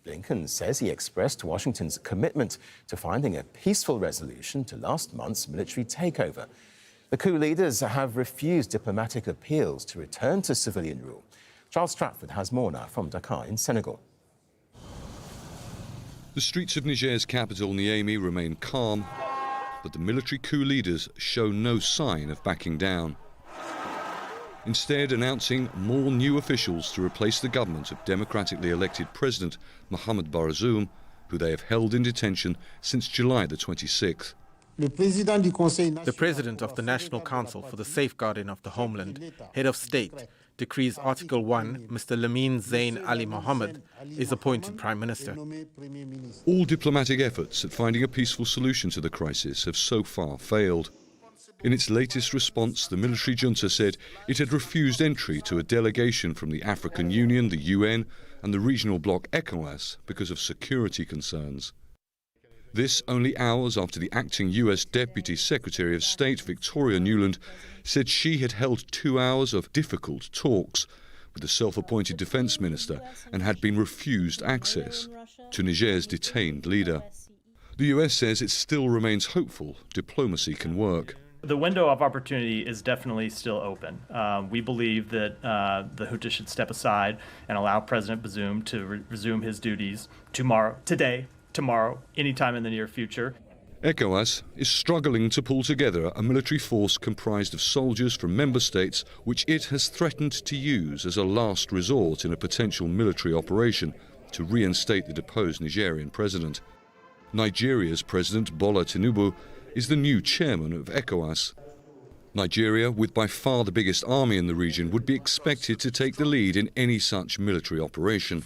Blinken says he expressed Washington's commitment to finding a peaceful resolution to last month's military takeover. The coup leaders have refused diplomatic appeals to return to civilian rule. Charles Stratford has more now from Dakar in Senegal. The streets of Niger's capital, Niamey, remain calm, but the military coup leaders show no sign of backing down. Instead, announcing more new officials to replace the government of democratically elected President Mohamed Bazoum, who they have held in detention since July the 26th. The President of the National Council for the Safeguarding of the Homeland, Head of State, decrees Article 1, Mr. Lamine Zain Ali Mohamed, is appointed Prime Minister. All diplomatic efforts at finding a peaceful solution to the crisis have so far failed. In its latest response, the military junta said it had refused entry to a delegation from the African Union, the UN, and the regional bloc ECOWAS because of security concerns. This only hours after the acting US Deputy Secretary of State, Victoria Nuland, said she had held 2 hours of difficult talks with the self-appointed defence minister and had been refused access to Niger's detained leader. The US says it still remains hopeful diplomacy can work. The window of opportunity is definitely still open. We believe that the junta should step aside and allow President Bazoum to resume his duties tomorrow, anytime in the near future. ECOWAS is struggling to pull together a military force comprised of soldiers from member states which it has threatened to use as a last resort in a potential military operation to reinstate the deposed Nigerian president. Nigeria's President Bola Tinubu is the new chairman of ECOWAS. Nigeria, with by far the biggest army in the region, would be expected to take the lead in any such military operation.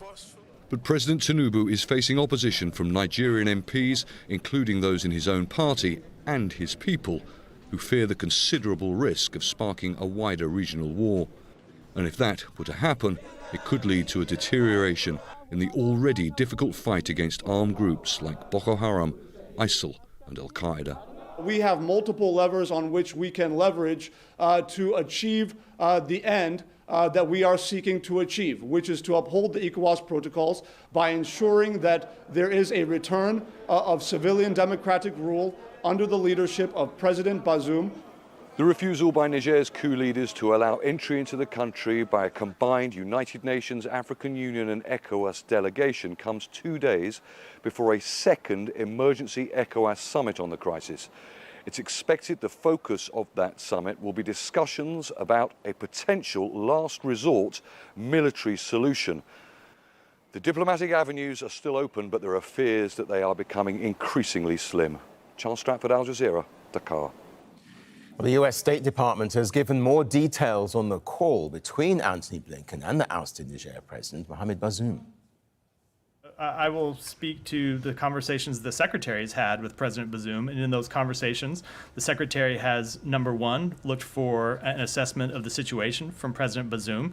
But President Tinubu is facing opposition from Nigerian MPs, including those in his own party and his people, who fear the considerable risk of sparking a wider regional war. And if that were to happen, it could lead to a deterioration in the already difficult fight against armed groups like Boko Haram, ISIL and Al-Qaeda. We have multiple levers on which we can leverage to achieve the end that we are seeking to achieve, which is to uphold the ECOWAS protocols by ensuring that there is a return of civilian democratic rule under the leadership of President Bazoum. The refusal by Niger's coup leaders to allow entry into the country by a combined United Nations, African Union and ECOWAS delegation comes 2 days before a second emergency ECOWAS summit on the crisis. It's expected the focus of that summit will be discussions about a potential last resort military solution. The diplomatic avenues are still open, but there are fears that they are becoming increasingly slim. Charles Stratford, Al Jazeera, Dakar. Well, the US State Department has given more details on the call between Antony Blinken and the ousted Niger President Mohamed Bazoum. I will speak to the conversations the Secretary's had with President Bazoum, and in those conversations, the Secretary has, number one, looked for an assessment of the situation from President Bazoum.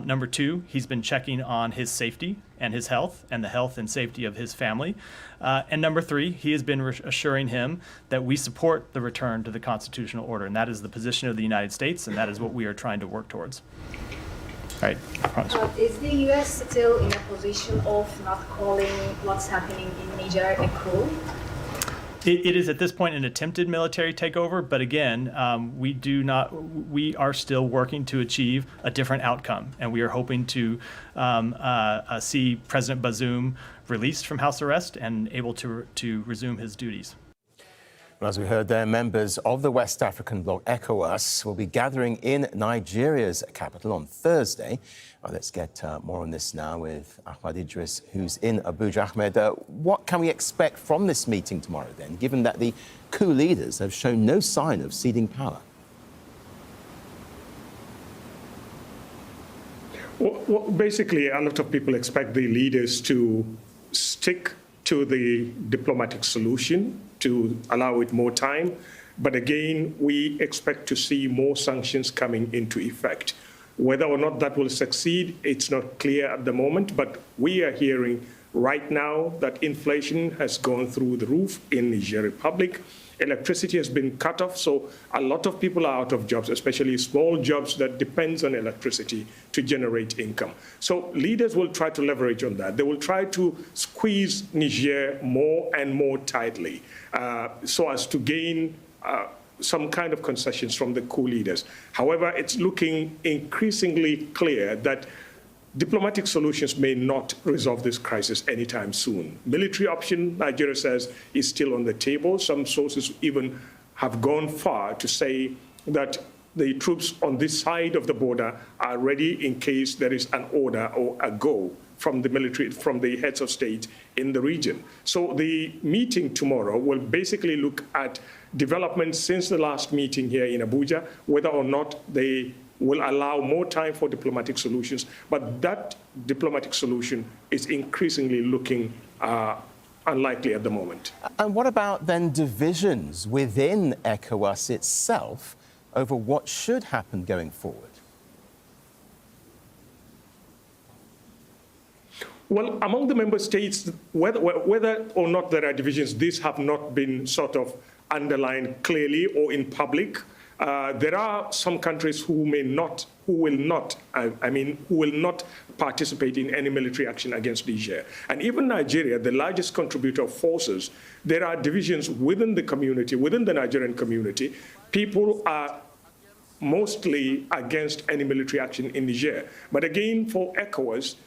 Number two, he's been checking on his safety and his health and the health and safety of his family. And number three, he has been assuring him that we support the return to the constitutional order, and that is the position of the United States, and that is what we are trying to work towards. All right, I promise. Is the U.S. still in a position of not calling what's happening in Niger a coup? It is at this point an attempted military takeover, but again, we are still working to achieve a different outcome, and we are hoping to see President Bazoum released from house arrest and able to resume his duties. Well, as we heard there, members of the West African bloc ECOWAS will be gathering in Nigeria's capital on Thursday. Well, let's get more on this now with Ahmad Idris, who's in Abuja. Ahmed, what can we expect from this meeting tomorrow then, given that the coup leaders have shown no sign of ceding power? Well, basically, a lot of people expect the leaders to stick to the diplomatic solution, to allow it more time. But again, we expect to see more sanctions coming into effect. Whether or not that will succeed, it's not clear at the moment, but we are hearing right now that inflation has gone through the roof in Niger Republic. Electricity has been cut off, so a lot of people are out of jobs, especially small jobs that depends on electricity to generate income. So leaders will try to leverage on that. They will try to squeeze Niger more and more tightly so as to gain some kind of concessions from the coup leaders. However, it's looking increasingly clear that diplomatic solutions may not resolve this crisis anytime soon. Military option, Nigeria says, is still on the table. Some sources even have gone far to say that the troops on this side of the border are ready in case there is an order or a go from the military, from the heads of state in the region. So the meeting tomorrow will basically look at developments since the last meeting here in Abuja, whether or not they will allow more time for diplomatic solutions, but that diplomatic solution is increasingly looking unlikely at the moment. And what about then divisions within ECOWAS itself over what should happen going forward? Well, among the member states, whether or not there are divisions, these have not been sort of underlined clearly or in public. There are some countries who will not participate in any military action against Niger. And even Nigeria, the largest contributor of forces, there are divisions within the community, within the Nigerian community. People are mostly against any military action in Niger. But again, for ECOWAS,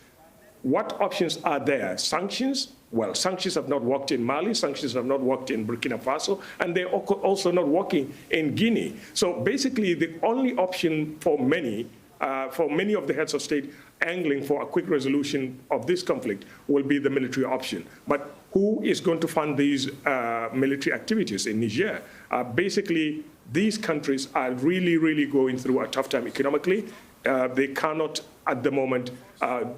what options are there? Sanctions? Well, sanctions have not worked in Mali, sanctions have not worked in Burkina Faso, and they're also not working in Guinea. So basically, the only option for many of the heads of state angling for a quick resolution of this conflict will be the military option. But who is going to fund these military activities in Niger? Basically, these countries are really, really going through a tough time economically. They cannot, at the moment,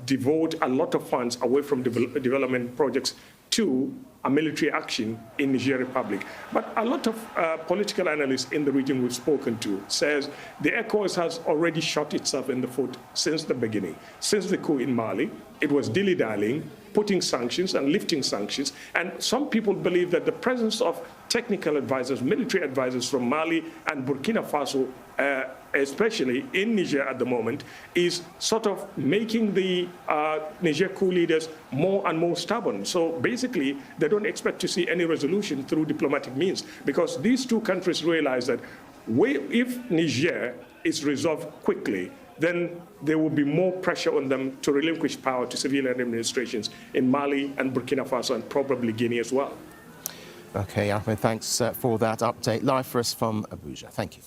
devote a lot of funds away from development projects to a military action in Niger Republic. But a lot of political analysts in the region we've spoken to says the ECOWAS has already shot itself in the foot since the beginning. Since the coup in Mali, it was dilly-dallying, putting sanctions and lifting sanctions. And some people believe that the presence of technical advisors, military advisors from Mali and Burkina Faso, especially in Niger at the moment, is sort of making the Niger coup leaders more and more stubborn. So basically, they don't expect to see any resolution through diplomatic means, because these two countries realize that if Niger is resolved quickly, then there will be more pressure on them to relinquish power to civilian administrations in Mali and Burkina Faso and probably Guinea as well. Okay, Ahmed, thanks for that update. Live for us from Abuja. Thank you.